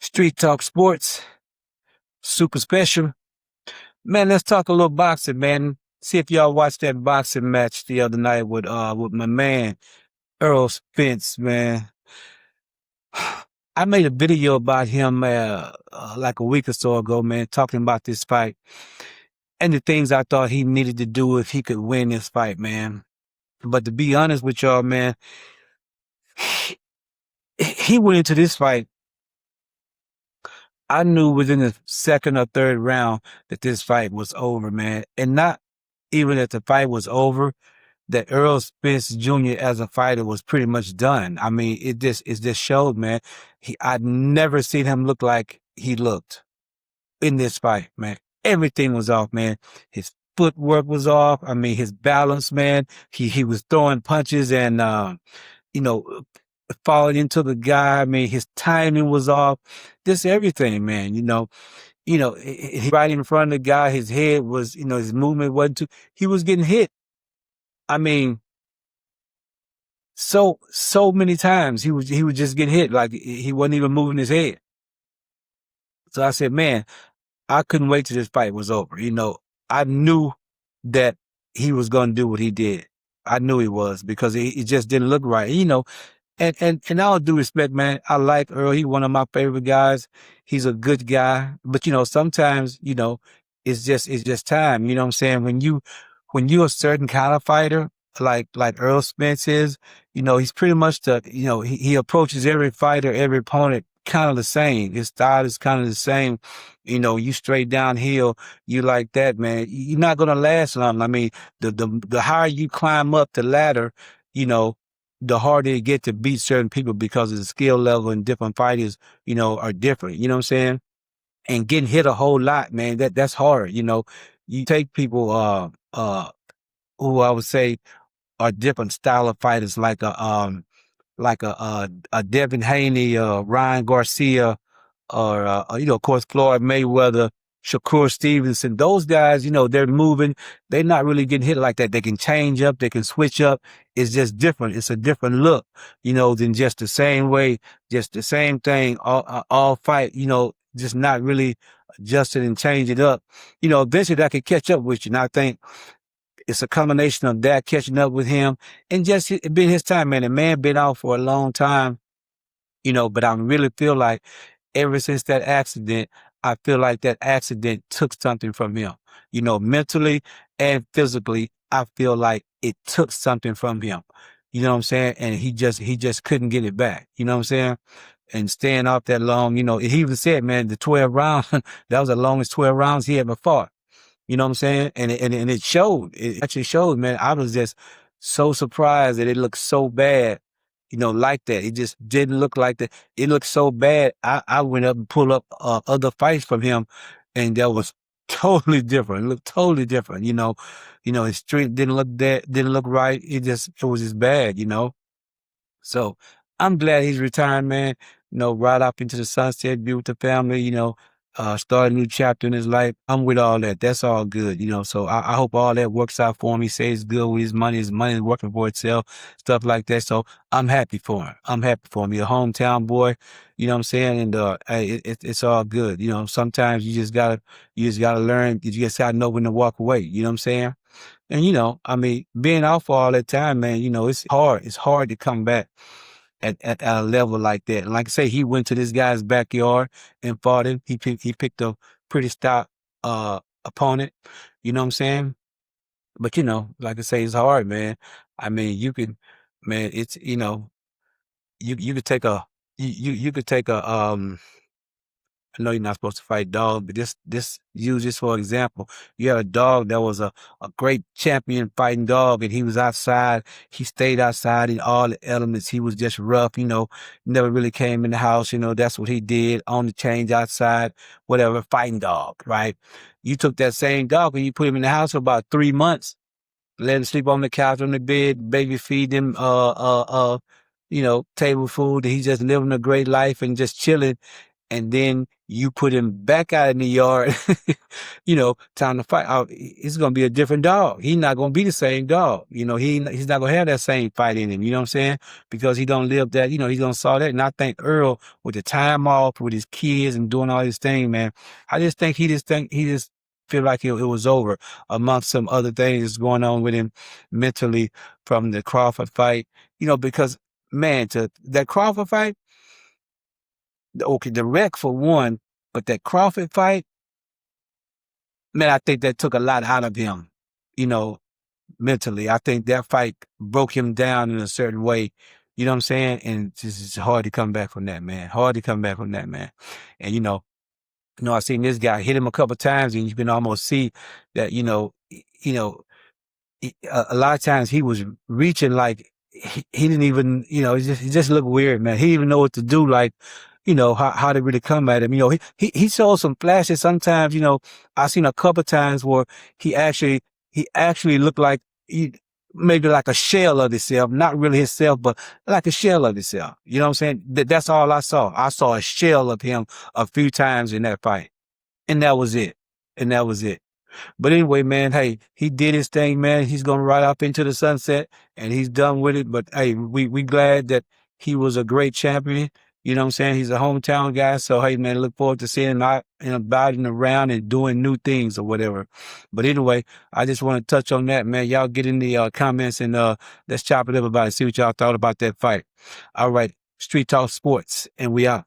Street Talk Sports, super special. Man, let's talk a little boxing, man. See if y'all watched that boxing match the other night with my man, Errol Spence, man. I made a video about him like a week or so ago, man, talking about this fight and the things I thought he needed to do if he could win this fight, man. But to be honest with y'all, man, he went into this fight. I knew within the second or third round that this fight was over, man. And not even that the fight was over, that Errol Spence Jr. as a fighter was pretty much done. I mean, it just showed, man. I'd never seen him look like he looked in this fight, man. Everything was off, man. His footwork was off. I mean, his balance, man. He was throwing punches and you know, falling into the guy. I mean, his timing was off. Just everything, man. He right in front of the guy. His head was, his movement wasn't too. He was getting hit. I mean, so many times he would just get hit, like he wasn't even moving his head. So I said, man, I couldn't wait till this fight was over. I knew that he was going to do what he did. I knew he was because it just didn't look right. And all due respect, man, I like Earl. He's one of my favorite guys. He's a good guy. But sometimes, it's just time. You know what I'm saying? When you're a certain kind of fighter, like Earl Spence is, he's pretty much he approaches every fighter, every opponent kind of the same. His style is kind of the same. You straight downhill, you like that, man. You're not gonna last long. I mean, the higher you climb up the ladder, you know, the harder you get to beat certain people because of the skill level and different fighters, are different. You know what I'm saying? And getting hit a whole lot, man, that's hard. You take people who I would say are different style of fighters, like a Devin Haney, Ryan Garcia, or of course Floyd Mayweather, Shakur Stevenson. Those guys, they're moving. They're not really getting hit like that. They can change up. They can switch up. It's just different. It's a different look, than just the same way, just the same thing. All fight, just not really adjusting and changing it up. Eventually that could catch up with you. And I think it's a combination of that catching up with him and just it being his time, man. The man been out for a long time, but I really feel like ever since that accident, I feel like that accident took something from him, mentally and physically. I feel like it took something from him. You know what I'm saying? And he just couldn't get it back. You know what I'm saying? And staying off that long, he even said, man, the 12 rounds, that was the longest 12 rounds he ever fought. You know what I'm saying? And it showed. It actually showed, man. I was just so surprised that it looked so bad, like that. It just didn't look like that. It looked so bad. I went up and pulled up other fights from him, and that was totally different. It looked totally different. His strength didn't look right. It was just bad. So I'm glad he's retired, man. Right off into the sunset, be with the family, start a new chapter in his life. I'm with all that. That's all good, So I hope all that works out for him. He says good with his money. His money is working for itself, stuff like that. So I'm happy for him. I'm happy for him. He's a hometown boy, you know what I'm saying? And hey, it's all good. Sometimes you just gotta learn. You just gotta know when to walk away. You know what I'm saying? And I mean, being out for all that time, man, it's hard. It's hard to come back at a level like that. And like I say, he went to this guy's backyard and fought him. He picked a pretty stout opponent. You know what I'm saying? But like I say, it's hard, man. I mean, man, it's you could take a you could take a I know you're not supposed to fight dogs, but use this for example. You had a dog that was a great champion fighting dog, and he was outside. He stayed outside in all the elements. He was just rough, never really came in the house. That's what he did on the change outside, whatever, fighting dog, right? You took that same dog and you put him in the house for about 3 months, let him sleep on the couch, on the bed, baby feed him, table food. He's just living a great life and just chilling. and then you put him back out in the yard, time to fight. It's gonna be a different dog. He's not gonna be the same dog. He's not gonna have that same fight in him. You know what I'm saying? Because he don't live that. He don't saw that. And I think Earl, with the time off with his kids and doing all this thing, man, I just think he just feel like it was over, amongst some other things that's going on with him mentally from the Crawford fight. Because man, to that Crawford fight, okay, the wreck for one, but that Crawford fight, man, I think that took a lot out of him, you know, mentally. I think that fight broke him down in a certain way. You know what I'm saying? And it's hard to come back from that, man. Hard to come back from that, man. And I seen this guy hit him a couple times, and you can almost see that, a lot of times he was reaching like he didn't even, it just looked weird, man. He didn't even know what to do, like, how to really come at him. He showed some flashes sometimes. I seen a couple times where he actually looked like maybe like a shell of himself, not really himself, but like a shell of himself. You know what I'm saying? That's all I saw. I saw a shell of him a few times in that fight, and that was it. And that was it. But anyway, man, hey, he did his thing, man. He's gonna ride off into the sunset, and he's done with it. But hey, we glad that he was a great champion. You know what I'm saying? He's a hometown guy, so hey, man, look forward to seeing him out and about and around and doing new things or whatever. But anyway, I just want to touch on that, man. Y'all get in the comments and let's chop it up about it. See what y'all thought about that fight. All right, Street Talk Sports, and we out.